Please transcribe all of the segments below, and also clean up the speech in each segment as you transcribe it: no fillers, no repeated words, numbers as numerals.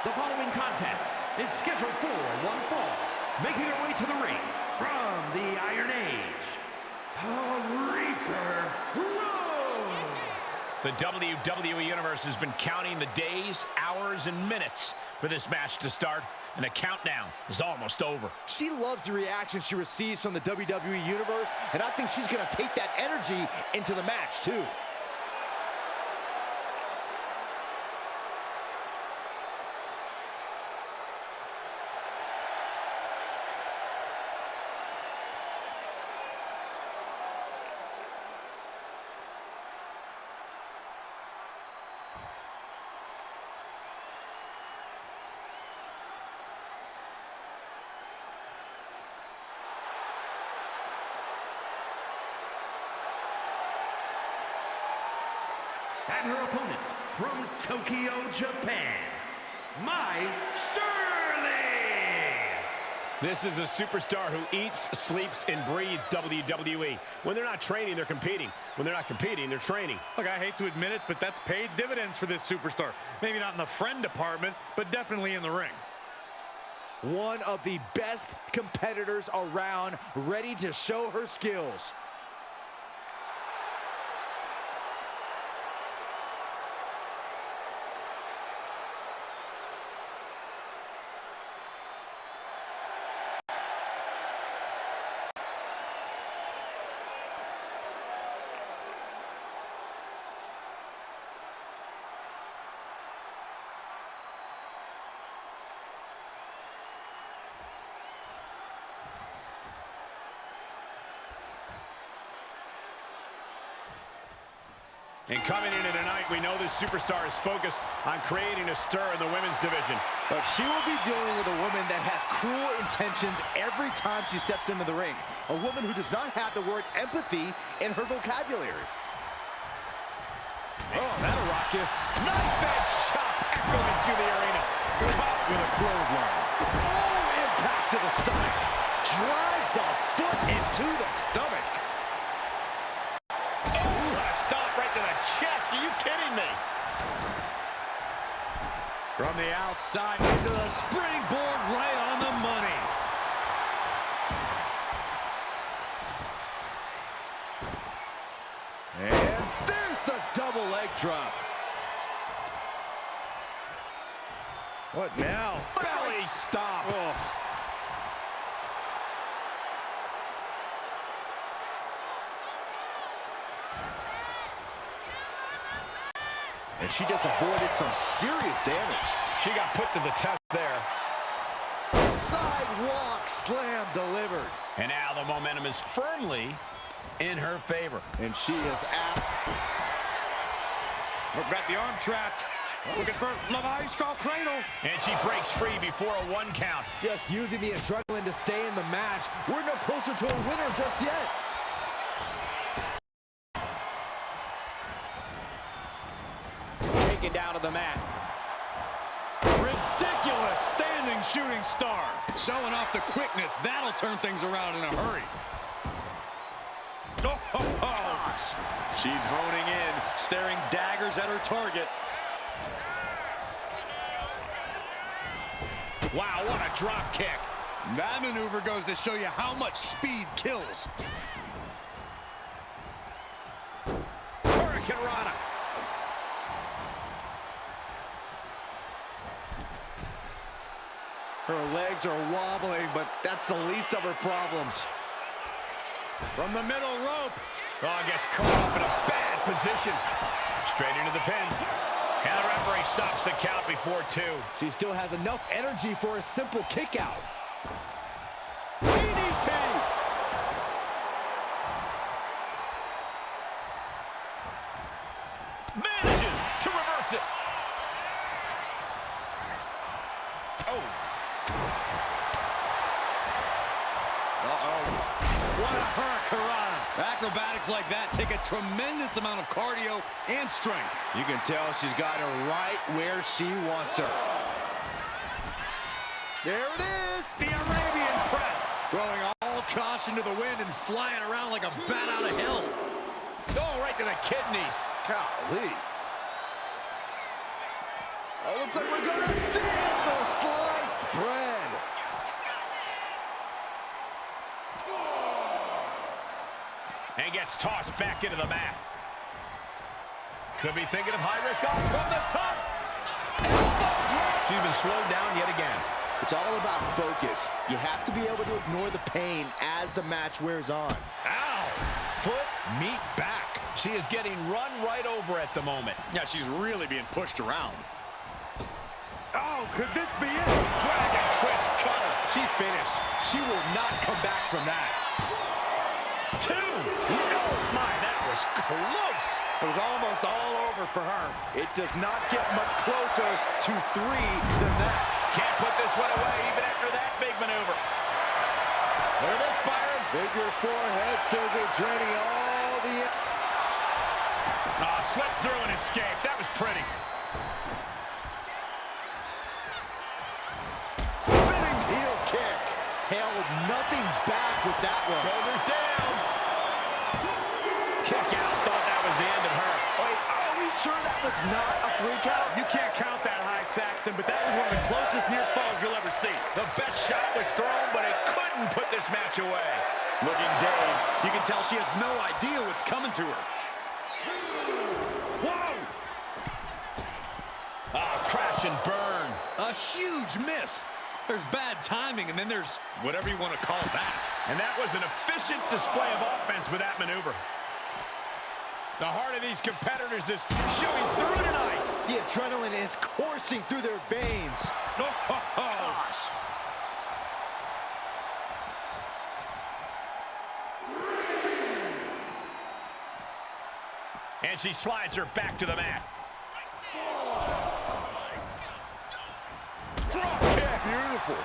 The following contest is scheduled for one fall. Making her way to the ring from the Iron Age, the Reaper Rose. The WWE Universe has been counting the days, hours, and minutes for this match to start, and the countdown is almost over. She loves the reaction she receives from the WWE Universe, and I think she's going to take that energy into the match, too. And her opponent from Tokyo, Japan, Mai Shirley. This is a superstar who eats, sleeps, and breathes WWE. When they're not training, they're competing. When they're not competing, they're training. Look, I hate to admit it, but that's paid dividends for this superstar. Maybe not in the friend department, but definitely in the ring. One of the best competitors around, ready to show her skills. And coming into tonight, we know this superstar is focused on creating a stir in the women's division. But she will be dealing with a woman that has cruel intentions every time she steps into the ring. A woman who does not have the word empathy in her vocabulary. Oh, that'll rock you. Knife edge chop echoing through the arena. Caught with a clothesline. Oh, impact to the stomach. Drives a foot into the stomach. Chest, are you kidding me? From the outside into the springboard, right on the money. And there's the double leg drop. What now? Belly stop. Oh. And she just avoided some serious damage. She got put to the test there. Sidewalk slam delivered. And now the momentum is firmly in her favor. And she is out. We've got the arm trapped. Looking for La Maestro Cradle. And she breaks free before a 1 count. Just using the adrenaline to stay in the match. We're no closer to a winner just yet. Taken down to the mat. Ridiculous standing shooting star. Showing off the quickness. That'll turn things around in a hurry. Oh, gosh. She's honing in, staring daggers at her target. Wow, what a drop kick. That maneuver goes to show you how much speed kills. Hurricane Rana. Her legs are wobbling, but that's the least of her problems. From the middle rope. Oh, gets caught up in a bad position. Straight into the pin. And the referee stops the count before 2. She still has enough energy for a simple kick out. DDT! Manages to reverse it. Oh. Uh-oh. What a hurricanrana. Acrobatics like that take a tremendous amount of cardio and strength. You can tell she's got her right where she wants her. There it is! The Arabian press. Throwing all caution to the wind and flying around like a bat out of hell. Oh, right to the kidneys. Golly. Oh, looks like we're gonna see it for sliced bread. And gets tossed back into the mat. Could be thinking of high-risk off from the top. Elbow drop. She's been slowed down yet again. It's all about focus. You have to be able to ignore the pain as the match wears on. Ow! Foot, meet back. She is getting run right over at the moment. Yeah, she's really being pushed around. Oh, could this be it? Dragon twist cutter. She's finished. She will not come back from that. 2. Oh, my, that was close. It was almost all over for her. It does not get much closer to 3 than that. Can't put this one away even after that big maneuver. Look at this, Byron. Figure 4 head surgery draining all the... Slipped through and escaped. That was pretty. Spinning heel kick. Held nothing back with that one. Shoulders down. Kick out. Thought that was the end of her. Wait, are we sure that was not a 3 count? You can't count that high, Saxton, but that was one of the closest near falls you'll ever see. The best shot was thrown, but it couldn't put this match away. Looking dazed. You can tell she has no idea what's coming to her. Whoa! Crash and burn. A huge miss. There's bad timing, and then there's whatever you want to call that. And that was an efficient display of offense with that maneuver. The heart of these competitors is showing through tonight. The adrenaline is coursing through their veins. Gosh. And she slides her back to the mat. Drop kick. Beautiful.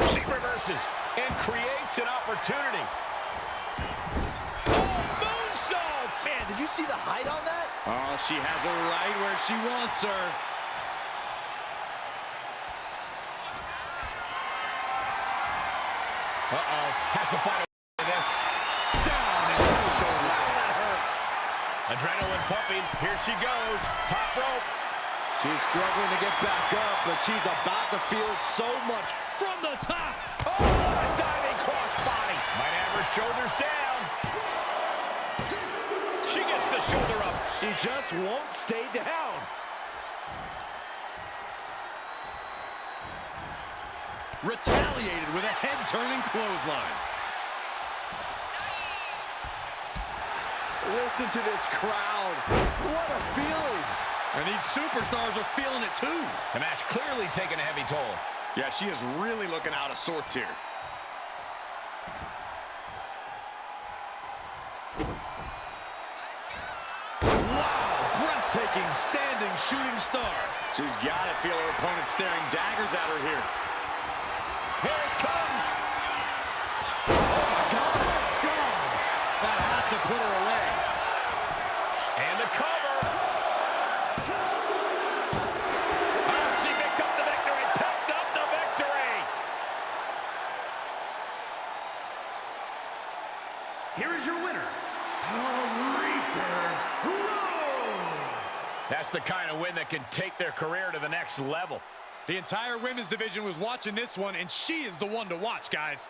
She reverses and creates an opportunity. Oh, moonsault! Man, did you see the height on that? Oh, she has her right where she wants her. Has to find a way to this. Down and shoulder. That hurt. Adrenaline pumping. Here she goes. Top rope. She's struggling to get back up, but she's about to feel so much. From the top. Oh, a diving crossbody. Might have her shoulders down. She gets the shoulder up. She just won't stay down. Retaliated with a head-turning clothesline. Listen to this crowd. What a feeling. And these superstars are feeling it too. The match clearly taking a heavy toll. Yeah, she is really looking out of sorts here. Wow, breathtaking standing shooting star. She's got to feel her opponent staring daggers at her here. Here it comes. Oh, my God. That has to put her away. And the cover. Oh, she picked up the victory. Picked up the victory. Here is your winner, Reaper Rose. That's the kind of win that can take their career to the next level. The entire women's division was watching this one, and she is the one to watch, guys.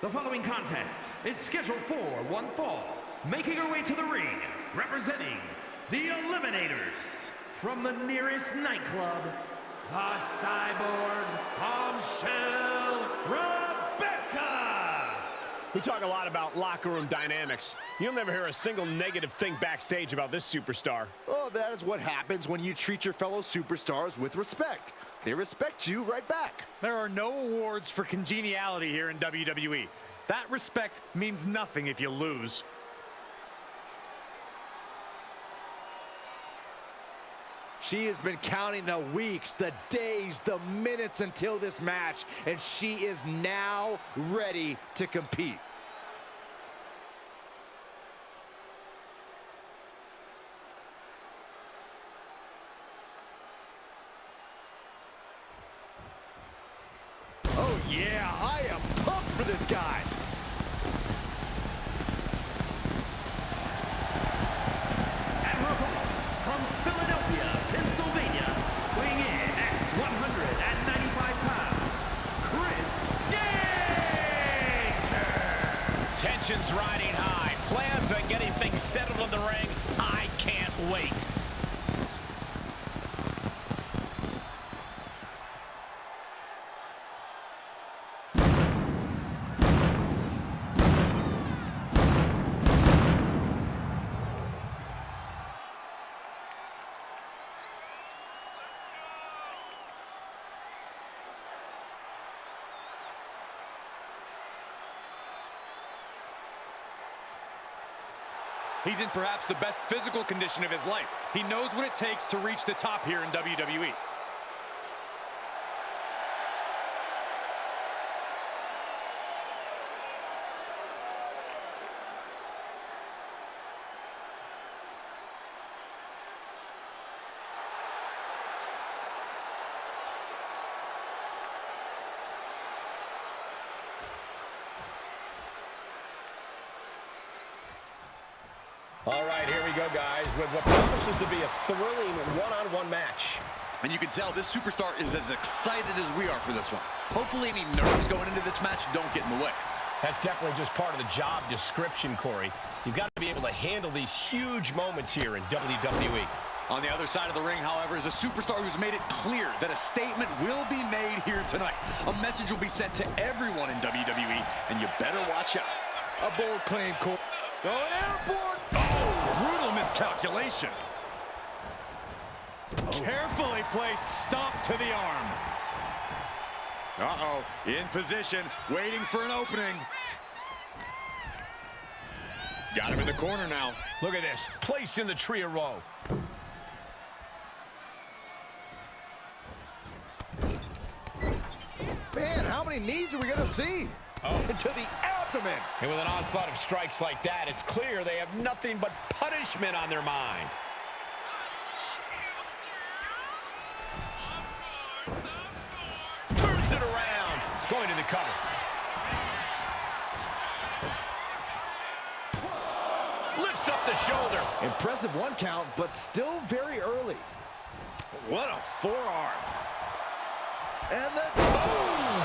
The following contest is scheduled for one fall. Making her way to the ring, representing the Eliminators. From the nearest nightclub, the Cyborg Bombshell Rebecca. We talk a lot about locker room dynamics. You'll never hear a single negative thing backstage about this superstar. Oh, that is what happens when you treat your fellow superstars with respect. They respect you right back. There are no awards for congeniality here in WWE. That respect means nothing if you lose. She has been counting the weeks, the days, the minutes until this match, and she is now ready to compete. Oh yeah, I am pumped for this guy. From Philadelphia, Pennsylvania, weighing in at 195 pounds, Chris Danger! Tension's riding high. Plans on getting things settled in the ring. I can't wait. He's in perhaps the best physical condition of his life. He knows what it takes to reach the top here in WWE. All right, here we go, guys, with what promises to be a thrilling one-on-one match. And you can tell this superstar is as excited as we are for this one. Hopefully any nerves going into this match don't get in the way. That's definitely just part of the job description, Corey. You've got to be able to handle these huge moments here in WWE. On the other side of the ring, however, is a superstar who's made it clear that a statement will be made here tonight. A message will be sent to everyone in WWE, and you better watch out. A bold claim, Cole. Going airborne. Oh, brutal miscalculation. Carefully placed stomp to the arm. Uh-oh, in position, waiting for an opening. Got him in the corner now. Look at this, placed in the tree of woe. Man, how many knees are we gonna see? Oh. Into the abdomen. And with an onslaught of strikes like that, it's clear they have nothing but punishment on their mind. Turns it around. Going to the cover. Lifts up the shoulder. Impressive one count, but still very early. What a forearm. And then boom!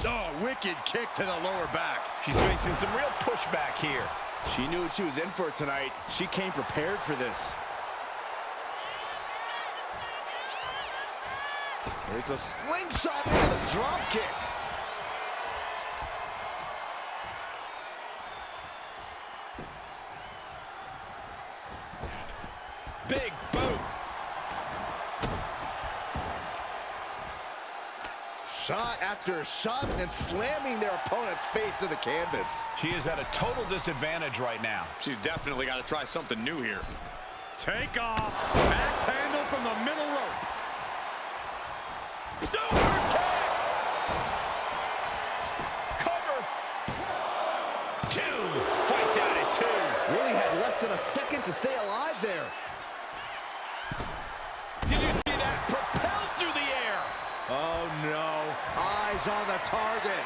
Oh, wicked kick to the lower back. She's facing some real pushback here. She knew what she was in for tonight. She came prepared for this. There's a slingshot into the drop kick. Big boot. Shot after shot and slamming their opponent's face to the canvas. She is at a total disadvantage right now. She's definitely got to try something new here. Take off. Axe handle from the middle rope. Super kick! Cover! Two! Fights out at two. Really had less than a second to stay alive there. Did you see that? Propelled through the air! Oh no, eyes on the target.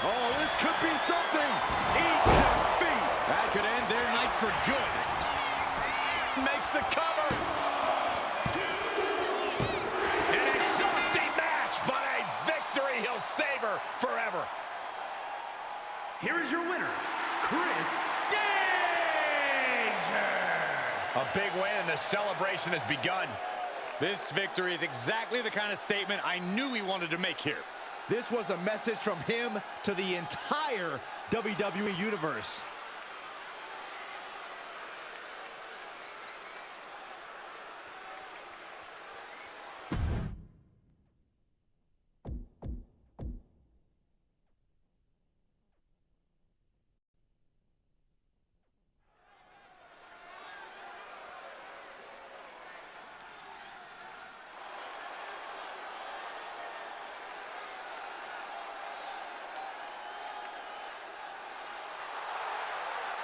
Oh, this could be something. Eat defeat! That could end their night for good. Makes the cover! An exhausting match, but a victory he'll savor forever. Here is your winner, Chris Danger! A big win and the celebration has begun. This victory is exactly the kind of statement I knew he wanted to make here. This was a message from him to the entire WWE Universe.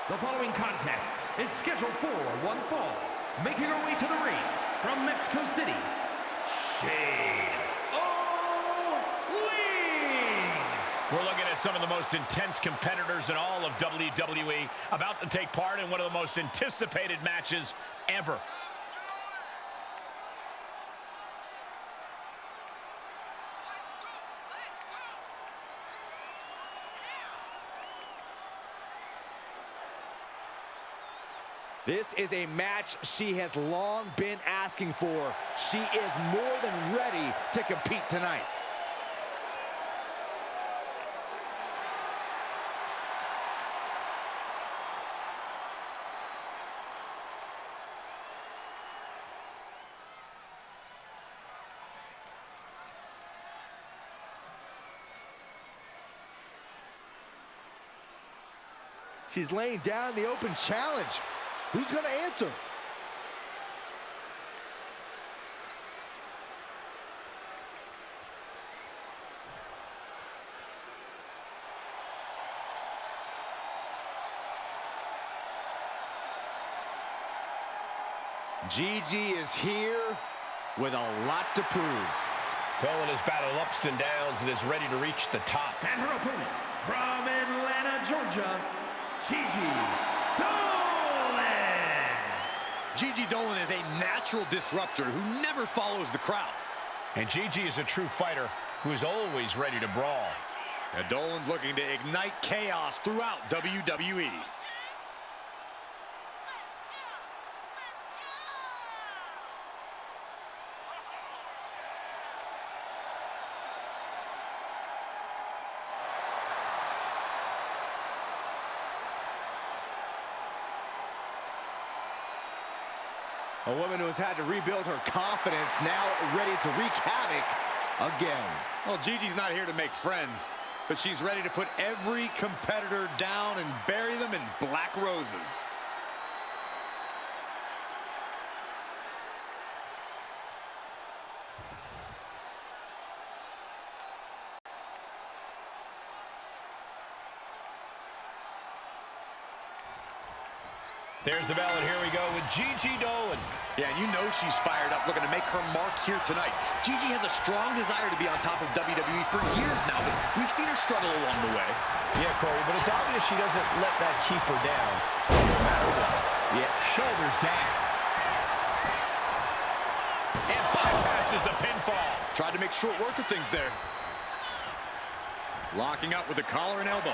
The following contest is scheduled for one fall. Making her way to the ring from Mexico City, Shane O'Ling. We're looking at some of the most intense competitors in all of WWE about to take part in one of the most anticipated matches ever. This is a match she has long been asking for. She is more than ready to compete tonight. She's laying down the open challenge. Who's going to answer? Gigi is here with a lot to prove. Dolan has battled ups and downs and is ready to reach the top. And her opponent from Atlanta, Georgia, Gigi Dolan. Gigi Dolan is a natural disruptor who never follows the crowd. And Gigi is a true fighter who is always ready to brawl. And Dolan's looking to ignite chaos throughout WWE. A woman who has had to rebuild her confidence, now ready to wreak havoc again. Well, Gigi's not here to make friends, but she's ready to put every competitor down and bury them in black roses. There's the bell, and here we go with Gigi Dolan. Yeah, and you know she's fired up, looking to make her mark here tonight. Gigi has a strong desire to be on top of WWE for years now, but we've seen her struggle along the way. Yeah, Corey, but it's obvious she doesn't let that keep her down, no matter what. Yeah, Shoulders down. And bypasses the pinfall. Tried to make short work of things there. Locking up with the collar and elbow.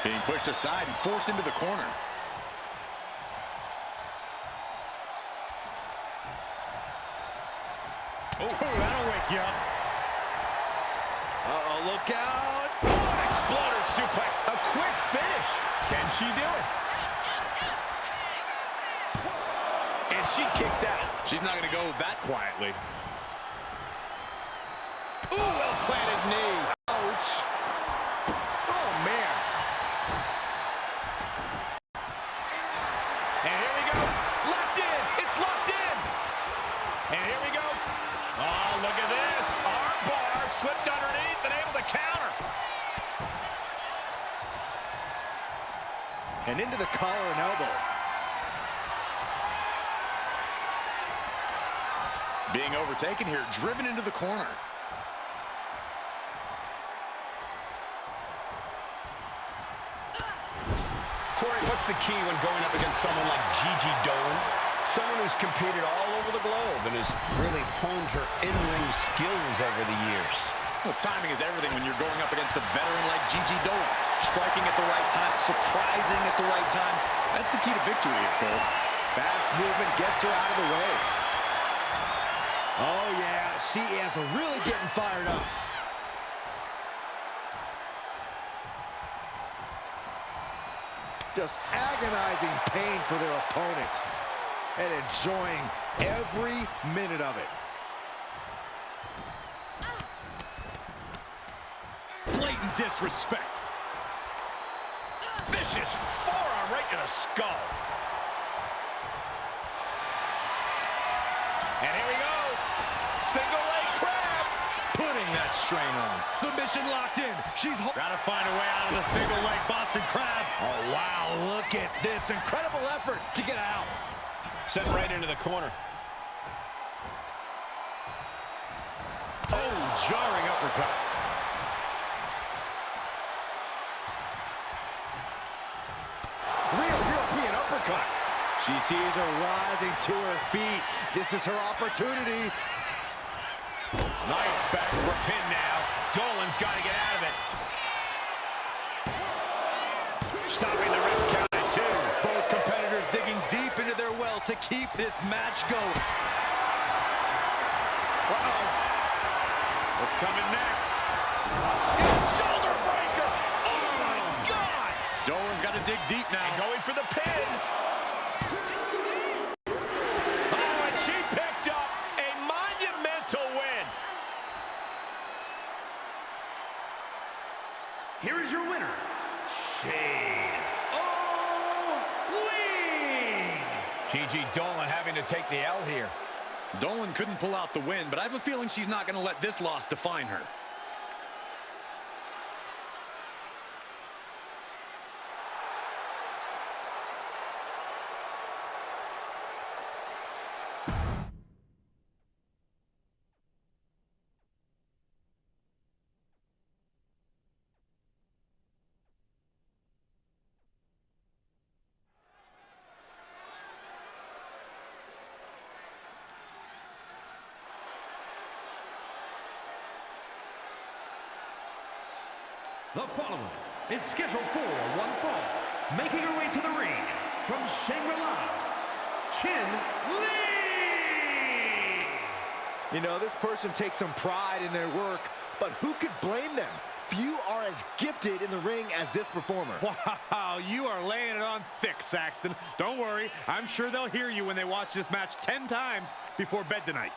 Being pushed aside and forced into the corner. Oh, that'll wake you up. uh-oh, look out. Oh, exploder suplex. A quick finish. Can she do it? And she kicks out. She's not going to go that quietly. Ooh, well-planted knee. Ouch. Oh, man. And here we go. Locked in. It's locked in. And here we go. Oh, look at this. Arm bar slipped underneath and able to counter. And into the collar and elbow. Being overtaken here, driven into the corner. Corey, what's the key when going up against someone like Gigi Dolan? Someone who's competed all over the globe and has really honed her in-ring skills over the years. Well, timing is everything when you're going up against a veteran like Gigi Dolan. Striking at the right time, surprising at the right time. That's the key to victory here, Cole. Fast movement gets her out of the way. Oh, yeah, she is really getting fired up. Just agonizing pain for their opponent and enjoying every minute of it. Blatant disrespect. Vicious forearm right to the skull. And here we go. Single leg crab. Putting that strain on. Submission locked in. She's Gotta find a way out of the single leg Boston Crab. Oh, wow, look at this incredible effort to get out. Sent right into the corner. Oh, jarring uppercut. Real European uppercut. She sees her rising to her feet. This is her opportunity. Nice back for a pin now. Dolan's got to get out of it. Stopping the wrist count at 2. Both competitors digging deep into their well to keep this match going. Uh-oh. What's coming next? Shoulder breaker. Oh, my God. Dolan's got to dig deep now. And going for the pin. Oh, and she picked up a monumental win. Here is your winner, Shane O'Lee. Gigi Dolan having to take the L here. Dolan couldn't pull out the win, but I have a feeling she's not going to let this loss define her. The following is scheduled for one fall, making her way to the ring from Shangri-La, Chin Lee! You know, this person takes some pride in their work, but who could blame them? Few are as gifted in the ring as this performer. Wow, you are laying it on thick, Saxton. Don't worry, I'm sure they'll hear you when they watch this match 10 times before bed tonight.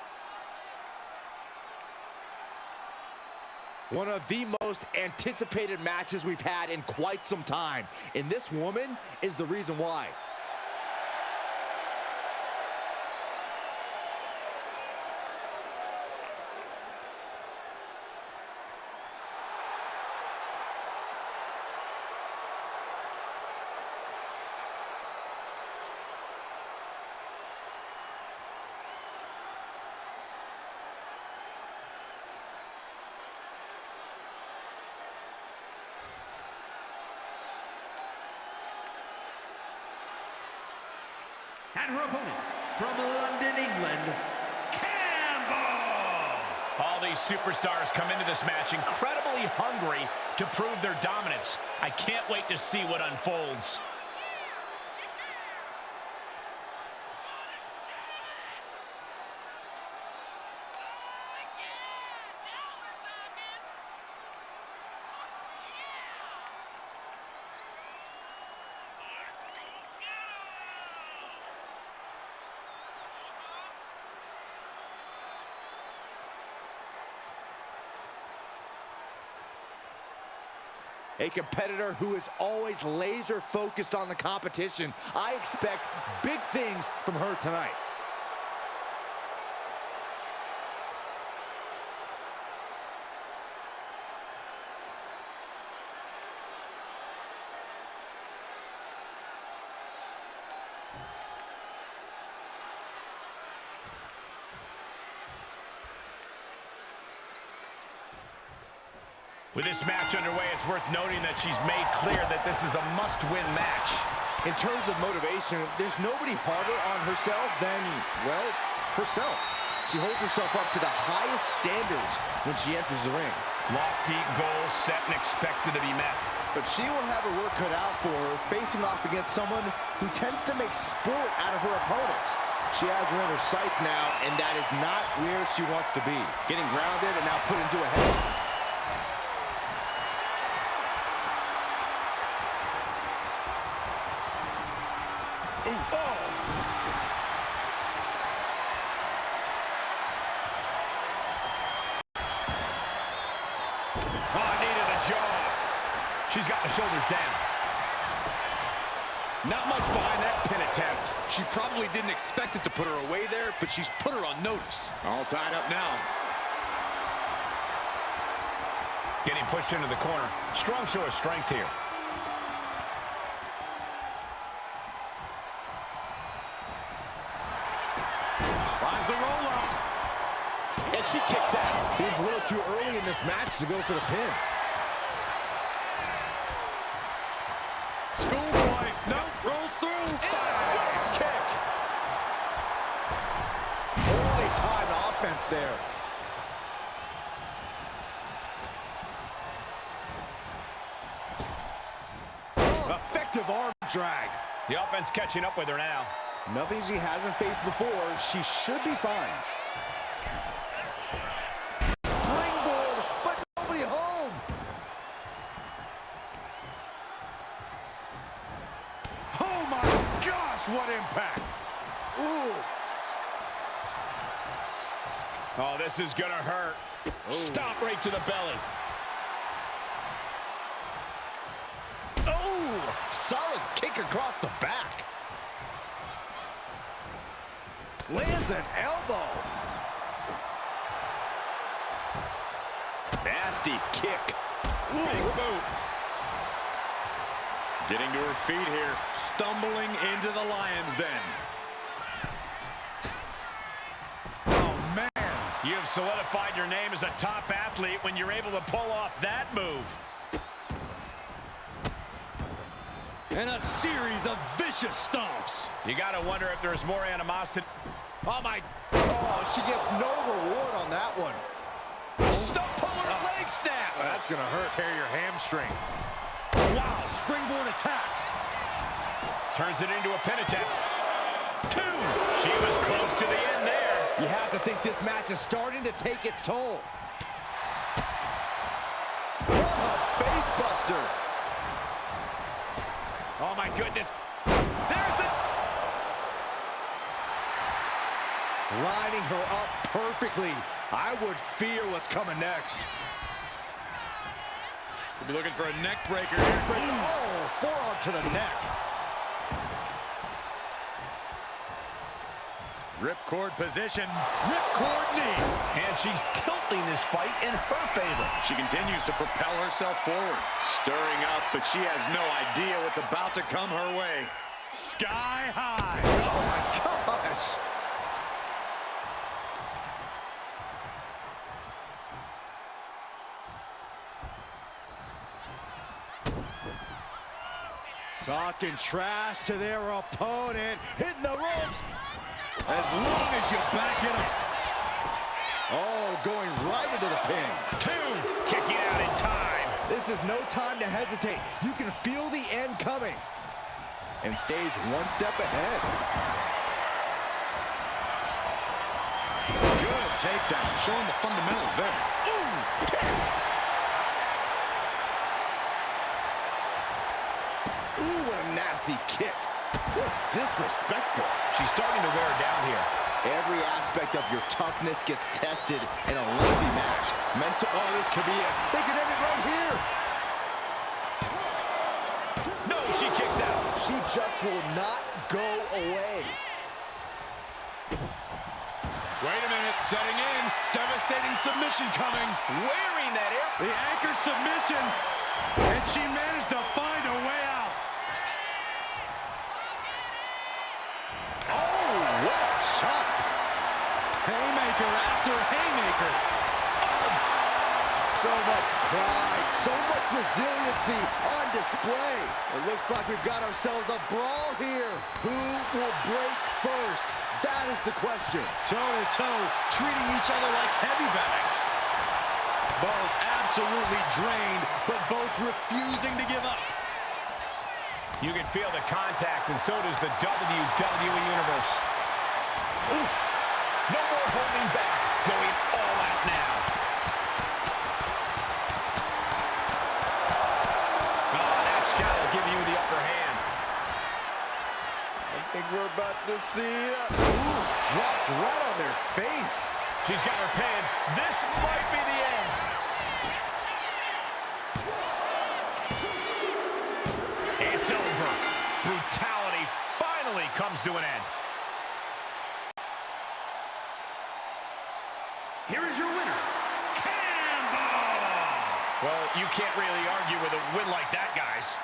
One of the most anticipated matches we've had in quite some time. And this woman is the reason why. And her opponent from London, England, Campbell! All these superstars come into this match incredibly hungry to prove their dominance. I can't wait to see what unfolds. A competitor who is always laser focused on the competition. I expect big things from her tonight. With this match underway, it's worth noting that she's made clear that this is a must-win match. In terms of motivation, there's nobody harder on herself than, well, herself. She holds herself up to the highest standards when she enters the ring. Lofty goals set and expected to be met. But she will have her work cut out for her, facing off against someone who tends to make sport out of her opponents. She has her in her sights now, and that is not where she wants to be. Getting grounded and now put into a head. Ooh. Oh! Oh, knee to the jaw. She's got the shoulders down. Not much behind that pin attempt. She probably didn't expect it to put her away there, but she's put her on notice. All tied up now. Getting pushed into the corner. Strong show of strength here. Finds the roll-up. And she kicks out. Seems a little too early in this match to go for the pin. Schoolboy. No, rolls through. Kick. Holy time offense there. Effective arm drag. The offense catching up with her now. Nothing she hasn't faced before. She should be fine. Springboard, but nobody home. Oh, my gosh, what impact. Ooh. Oh, this is gonna hurt. Stop right to the belly. Oh, solid kick across the back. Lands an elbow. Nasty kick. Big boot. Getting to her feet here, stumbling into the lion's den. Oh, man. You have solidified your name as a top athlete when you're able to pull off that move. And a series of vicious stomps. You gotta wonder if there's more animosity. Oh, my. Oh, she gets no reward on that one. Stump puller leg snap. That's gonna hurt. Tear your hamstring. Wow, springboard attack. Turns it into a pin attempt. 2. She was close to the end there. You have to think this match is starting to take its toll. What a face buster. Oh, my goodness. There's the... Lining her up perfectly. I would fear what's coming next. We'll be looking for a neck breaker here. Oh, forearm to the neck. Ripcord position. Ripcord knee. And she's tilting this fight in her favor. She continues to propel herself forward. Stirring up, but she has no idea what's about to come her way. Sky high. Oh, my gosh. Talking trash to their opponent. Hitting the ropes. As long as you back it up. Oh, going right into the pin. 2. Kicking out in time. This is no time to hesitate. You can feel the end coming. And stays one step ahead. Good takedown. Showing the fundamentals there. Ooh, kick. Ooh, what a nasty kick. Just disrespectful. She's starting to wear down here. Every aspect of your toughness gets tested in a lengthy match. Oh, this could be it. They could end it right here. No, she kicks out. She just will not go away. Wait a minute, setting in. Devastating submission coming. Wearing that air. The anchor submission. And she managed to find a way out. Oh, what a shot. Haymaker after haymaker. So much pride, so much resiliency on display. It looks like we've got ourselves a brawl here. Who will break first? That is the question. Toe-to-toe, treating each other like heavy bags. Both absolutely absolutely drained, but both refusing to give up. You can feel the contact, and so does the WWE Universe. Oof. No more holding back. Going all out now. Oh, that shot will give you the upper hand. I think we're about to see dropped right on their face. She's got her pinned. This might be the end. It's over. Brutality finally comes to an end. Here is your winner, Campbell! Well, you can't really argue with a win like that, guys.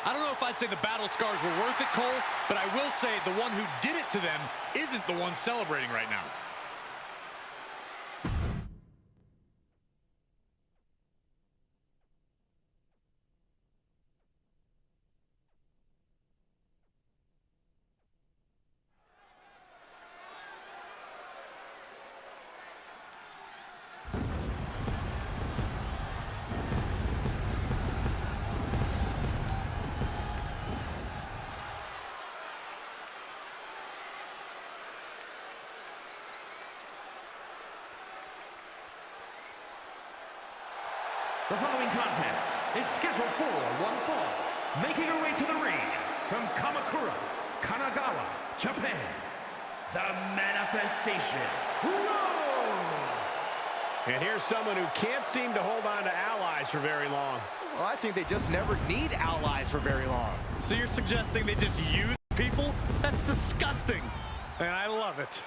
I don't know if I'd say the battle scars were worth it, Cole, but I will say the one who did it to them isn't the one celebrating right now. The following contest is scheduled for one fall. Making her way to the ring from Kamakura, Kanagawa, Japan, the Manifestation, Rose! And here's someone who can't seem to hold on to allies for very long. Well, I think they just never need allies for very long. So you're suggesting they just use people? That's disgusting, and I love it.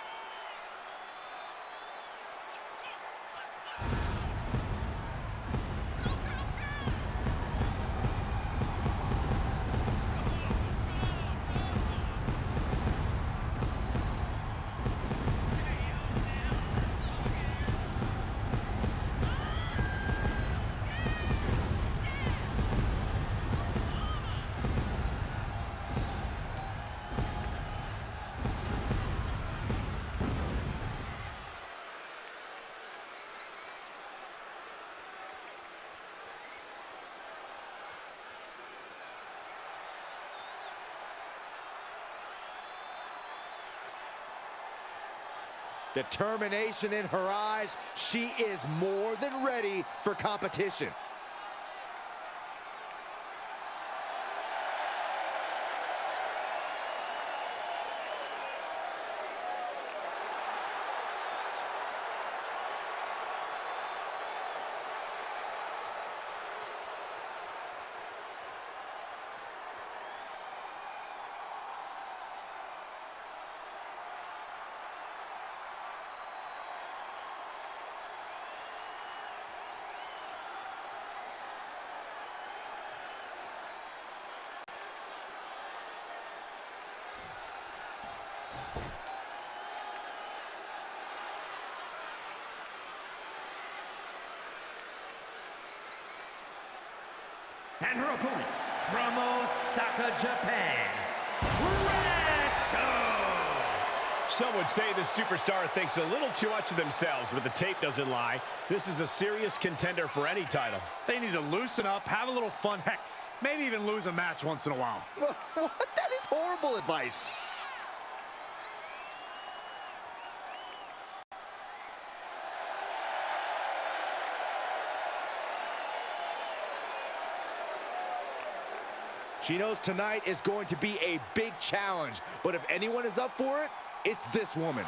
Determination in her eyes. She is more than ready for competition. And her opponent, from Osaka, Japan, Wendigo! Some would say the superstar thinks a little too much of themselves, but the tape doesn't lie. This is a serious contender for any title. They need to loosen up, have a little fun, heck, maybe even lose a match once in a while. What? That is horrible advice. She knows tonight is going to be a big challenge, but if anyone is up for it, it's this woman.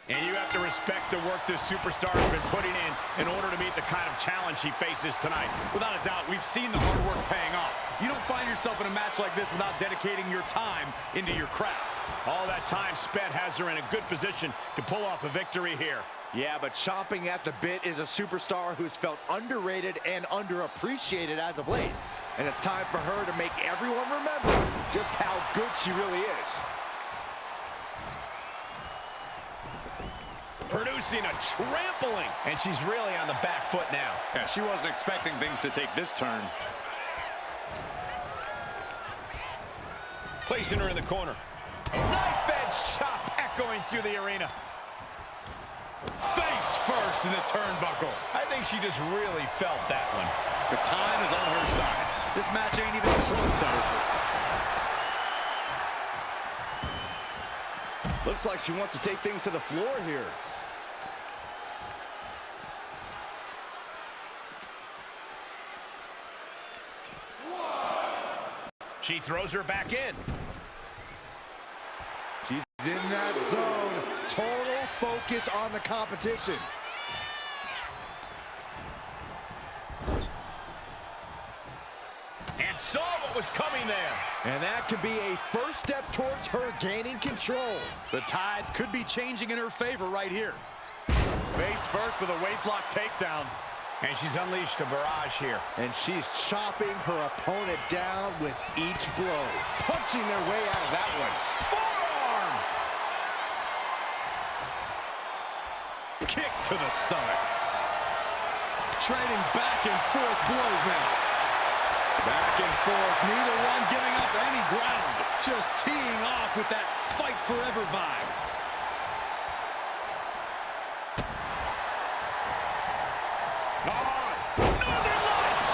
And you have to respect the work this superstar has been putting in order to meet the kind of challenge she faces tonight. Without a doubt, we've seen the hard work paying off. You don't find yourself in a match like this without dedicating your time into your craft. All that time spent has her in a good position to pull off a victory here. Yeah, but chomping at the bit is a superstar who's felt underrated and underappreciated as of late. And it's time for her to make everyone remember just how good she really is. Producing producing a trampling. And she's really on the back foot now. Yeah, she wasn't expecting things to take this turn. Placing her in the corner. Knife edge chop echoing through the arena. Face first in the turnbuckle. I think she just really felt that one. The time is on her side. This match ain't even close to over. Looks like she wants to take things to the floor here. She throws her back in. She's in that zone. Total focus on the competition. And saw what was coming there. And that could be a first step towards her gaining control. The tides could be changing in her favor right here. Face first with a waistlock takedown. And she's unleashed a barrage here. And she's chopping her opponent down with each blow. Punching their way out of that one. Forearm! Kick to the stomach. Trading back and forth blows now. Back and forth, neither one giving up any ground. Just teeing off with that fight forever vibe. Northern Lights!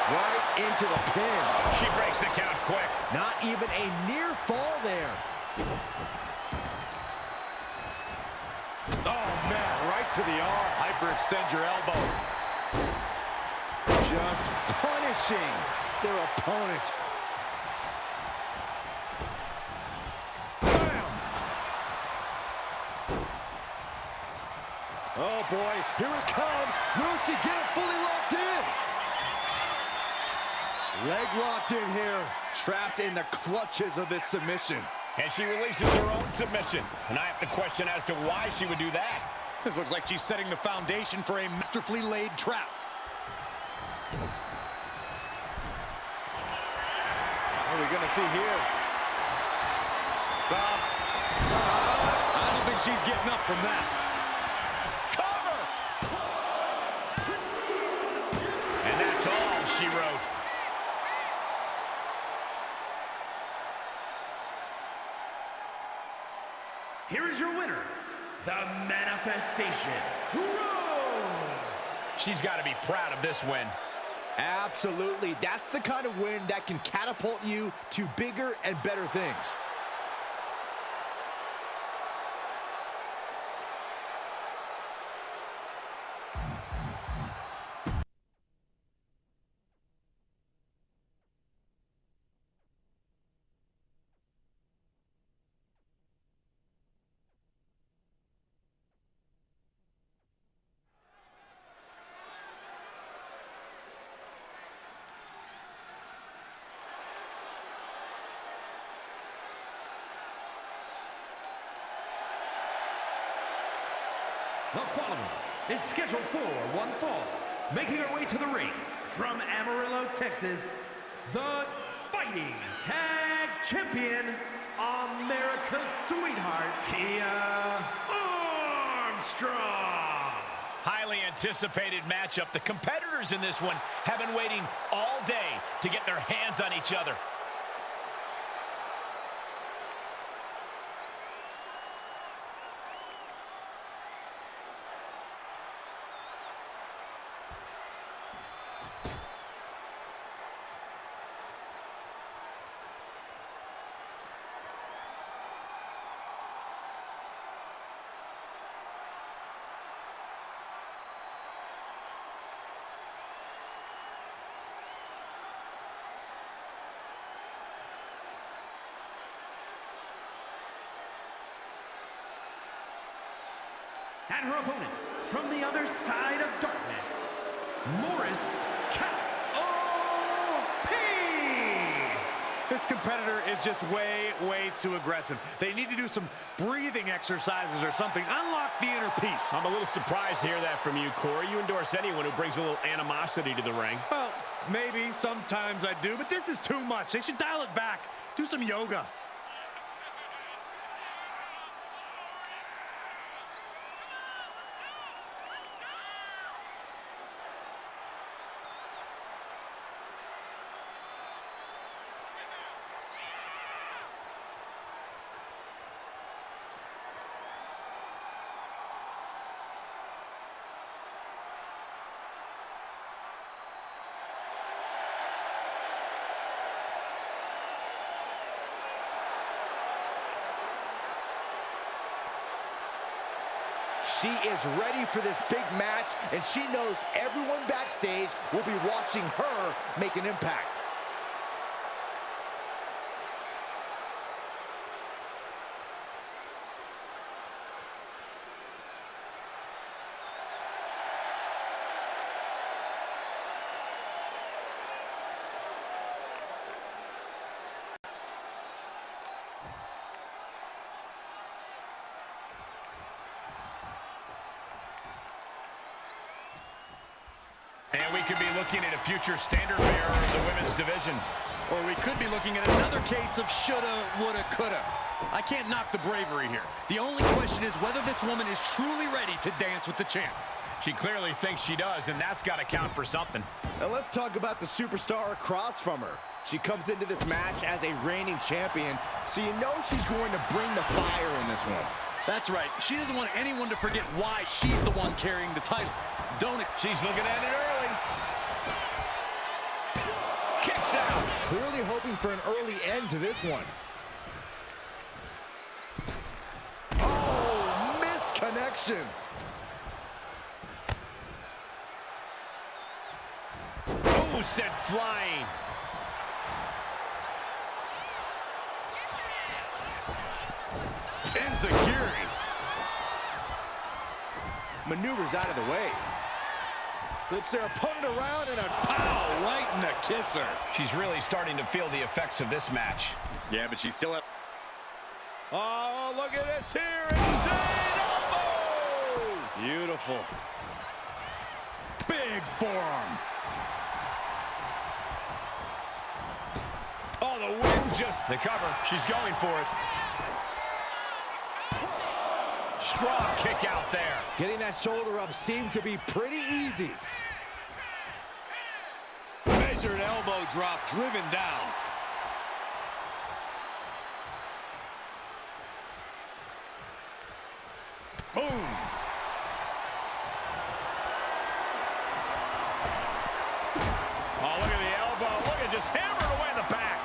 Right into the pin. She breaks the count quick. Not even a near fall there. Oh, man, right to the arm. Hyperextend your elbow. Just punishing their opponent. Bam! Oh boy, here it comes. Will she get it fully locked in? Leg locked in here. Trapped in the clutches of this submission. And she releases her own submission. And I have to question as to why she would do that. This looks like she's setting the foundation for a masterfully laid trap. What are we gonna see here? Stop. I don't think she's getting up from that. Cover! And that's all she wrote. Here is your winner, the Manifestation, Rose. She's got to be proud of this win. Absolutely. That's the kind of win that can catapult you to bigger and better things. The following is scheduled for one fall. Making her way to the ring from Amarillo, Texas, the Fighting Tag Champion, America's sweetheart, Tia Armstrong. Highly anticipated matchup. The competitors in this one have been waiting all day to get their hands on each other. And her opponent, from the other side of darkness, Morris K.O.P. This competitor is just way too aggressive. They need to do some breathing exercises or something. Unlock the inner peace. I'm a little surprised to hear that from you, Corey. You endorse anyone who brings a little animosity to the ring. Well, maybe sometimes I do, but this is too much. They should dial it back. Do some yoga. She is ready for this big match, and she knows everyone backstage will be watching her make an impact. And we could be looking at a future standard bearer of the women's division. Or we could be looking at another case of shoulda, woulda, coulda. I can't knock the bravery here. The only question is whether this woman is truly ready to dance with the champ. She clearly thinks she does, and that's got to count for something. Now let's talk about the superstar across from her. She comes into this match as a reigning champion, so you know she's going to bring the fire in this one. That's right. She doesn't want anyone to forget why she's the one carrying the title. Don't it? She's looking at it early. Kicks out. Clearly hoping for an early end to this one. Oh, missed connection. Oh, sent flying. Enziguri. Maneuvers out of the way. Flips their opponent around and a Pow, right in the kisser. She's really starting to feel the effects of this match. Yeah, but she's still up. oh, look at this here. Insane elbow. Beautiful. Big forearm. Oh, the wind just... The cover. She's going for it. Strong kick out there. Getting that shoulder up seemed to be pretty easy. Measured elbow drop driven down. Boom. Oh, look at the elbow. Look at just hammered away in the back.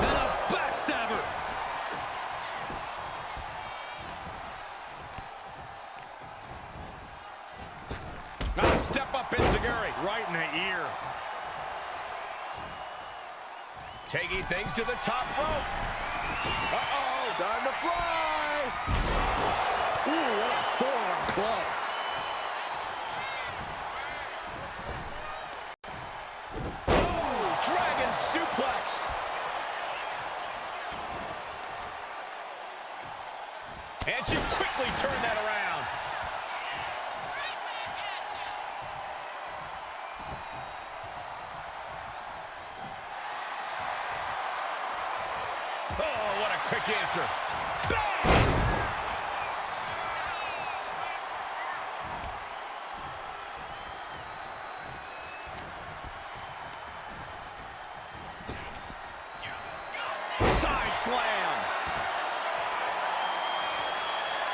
And a backstabber. Now a step up Enziguri. Right in the ear. Taking things to the top rope. Uh-oh, time to fly. Ooh, what a forearm club. Oh, dragon suplex. And she quickly turned that around. Oh, what a quick answer. Bang! Side slam.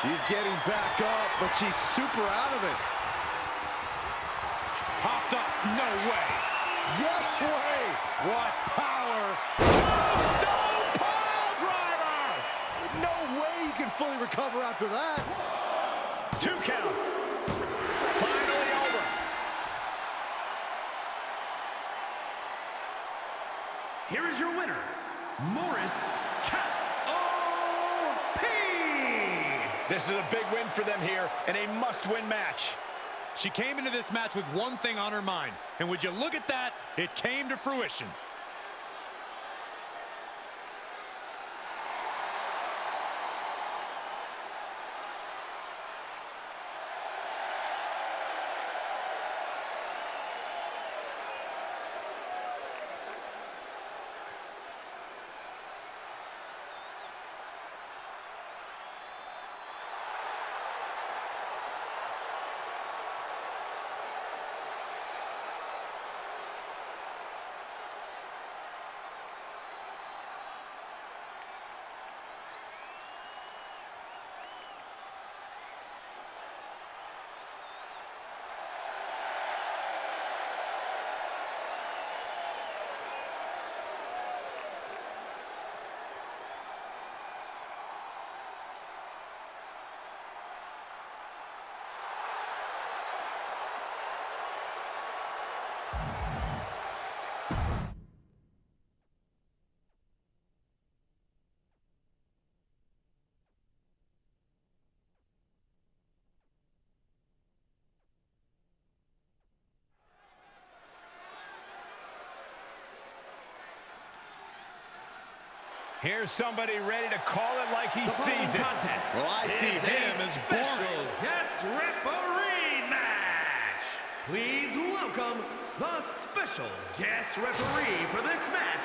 She's getting back up, but she's super out of it. Popped up. No way. Yes way. What power. Stone pile driver. No way you can fully recover after that. 2 count. Finally over. Here is your winner, Morris K.O.P. This is a big win for them here and a must-win match. She came into this match with one thing on her mind, and would you look at that, it came to fruition. Here's somebody ready to call it like he sees it. Contest. Well, I see him as boring. Guest referee match. Please welcome the special guest referee for this match,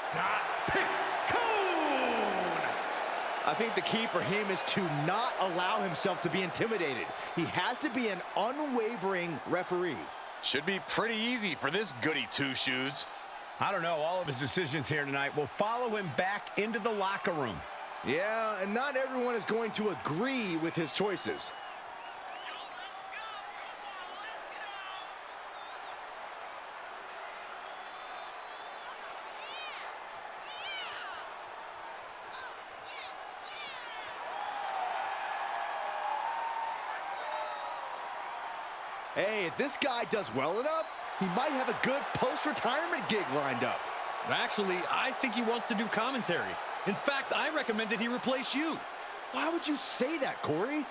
Scott Piccone. I think the key for him is to not allow himself to be intimidated. He has to be an unwavering referee. Should be pretty easy for this goody two-shoes. I don't know, all of his decisions here tonight will follow him back into the locker room. Yeah, and not everyone is going to agree with his choices. Hey, if this guy does well enough, he might have a good post-retirement gig lined up. Actually, I think he wants to do commentary. In fact, I recommend that he replace you. Why would you say that, Corey?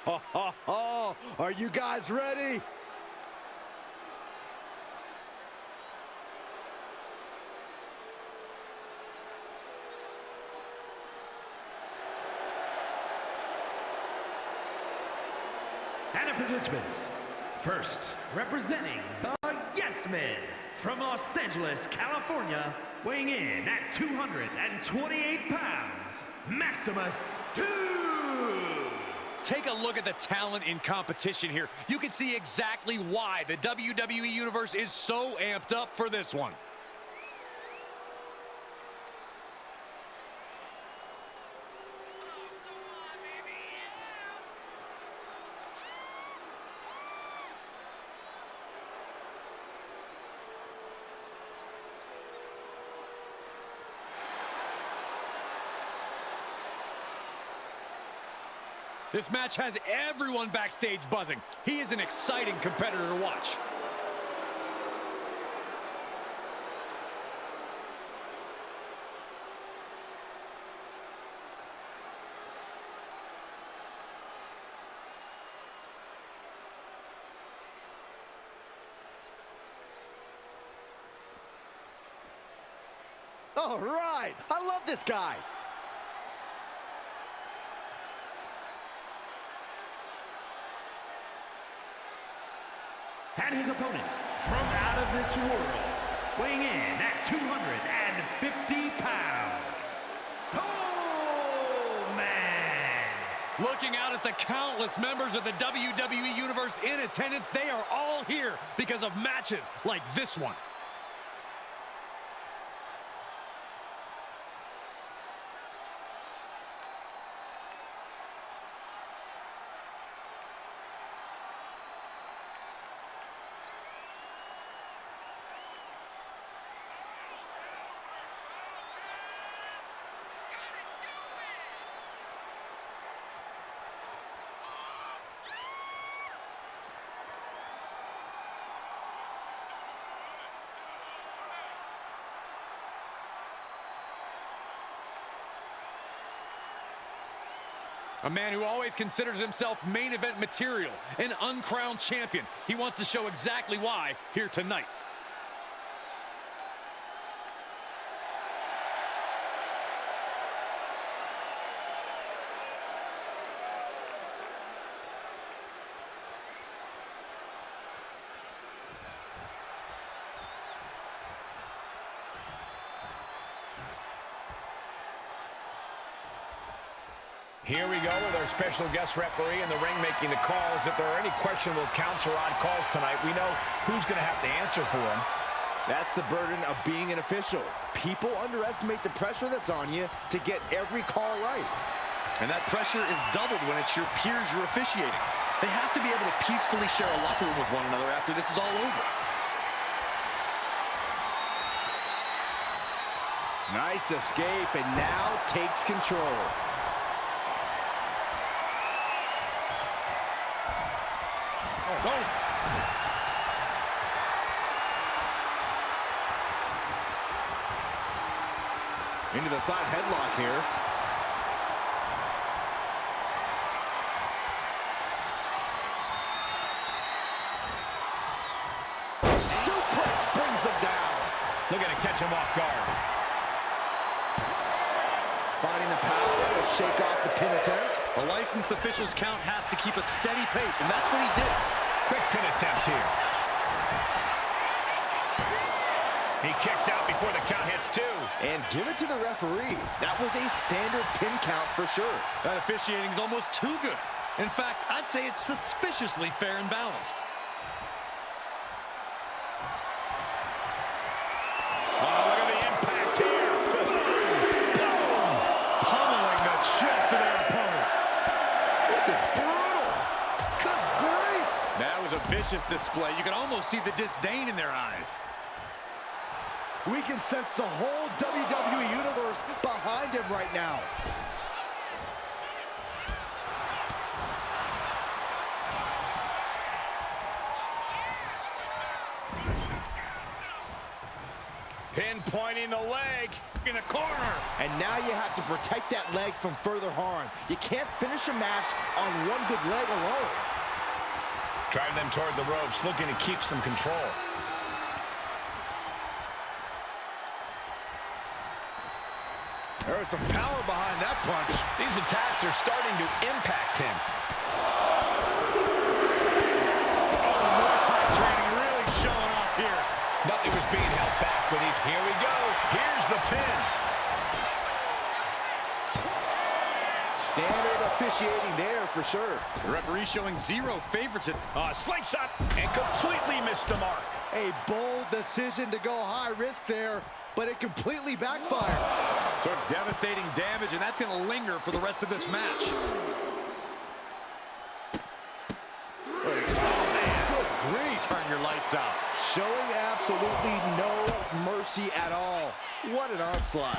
Ha ha ha! Are you guys ready? And the participants, first, representing the Yes Men from Los Angeles, California, weighing in at 228 pounds, Maximus 2. Take a look at the talent in competition here. You can see exactly why the WWE Universe is so amped up for this one. This match has everyone backstage buzzing. He is an exciting competitor to watch. All right, I love this guy. And his opponent, from out of this world, weighing in at 250 pounds, Soul Man! Looking out at the countless members of the WWE Universe in attendance, they are all here because of matches like this one. A man who always considers himself main event material, an uncrowned champion. He wants to show exactly why here tonight. Here we go with our special guest referee in the ring making the calls. If there are any questionable counts or odd calls tonight, we know who's going to have to answer for them. That's the burden of being an official. People underestimate the pressure that's on you to get every call right. And that pressure is doubled when it's your peers you're officiating. They have to be able to peacefully share a locker room with one another after this is all over. Nice escape, and now takes control. Oh. Into the side headlock here. catch him off guard. Finding the power to shake off the pin attempt. A licensed official's count has to keep a steady pace, and that's what he did. Quick pin attempt here. He kicks out before the count hits 2. And give it to the referee. That was a standard pin count for sure. That officiating is almost too good. In fact, I'd say it's suspiciously fair and balanced. Oh, look at the impact here. Boom! Pummeling the chest of their opponent. This is brutal. Good grief. That was a vicious display. You can almost see the disdain in their eyes. We can sense the whole WWE Universe behind him right now. Pinpointing the leg in the corner. And now you have to protect that leg from further harm. You can't finish a match on one good leg alone. Driving them toward the ropes, looking to keep some control. There is some power behind that punch. These attacks are starting to impact him. Oh, Muay Thai training really showing off here. Nothing was being held back with each. Here we go. Here's the pin. Standard officiating there for sure. The referee showing zero favoritism. Slingshot, and completely missed the mark. A bold decision to go high risk there, but it completely backfired. Took devastating damage, and that's going to linger for the rest of this match. Oh, man. Good grief. Turn your lights out. Showing absolutely no mercy at all. What an onslaught.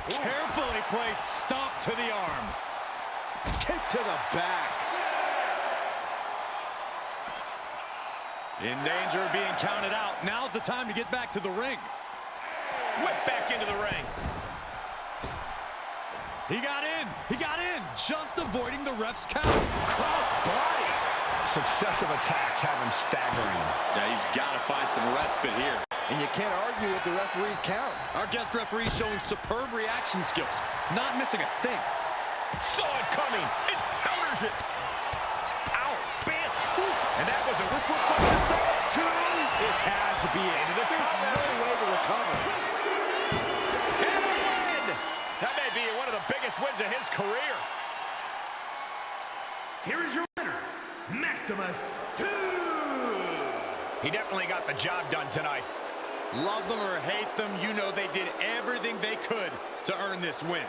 Carefully placed stomp to the arm. Kick to the back. In danger of being counted out. Now's the time to get back to the ring. Whip back into the ring. He got in. He got in. Just avoiding the ref's count. Cross body. Successive attacks have him staggering. Yeah, he's got to find some respite here. And you can't argue with the referee's count. Our guest referee showing superb reaction skills. Not missing a thing. Saw it coming. It counters it. Ow. Bam. And that was a... This looks like a set. Two. This has to be it. Into the There's cover. no way to recover. And a win. That may be one of the biggest wins of his career. Here is your winner, Maximus 2. He definitely got the job done tonight. Love them or hate them, you know they did everything they could to earn this win.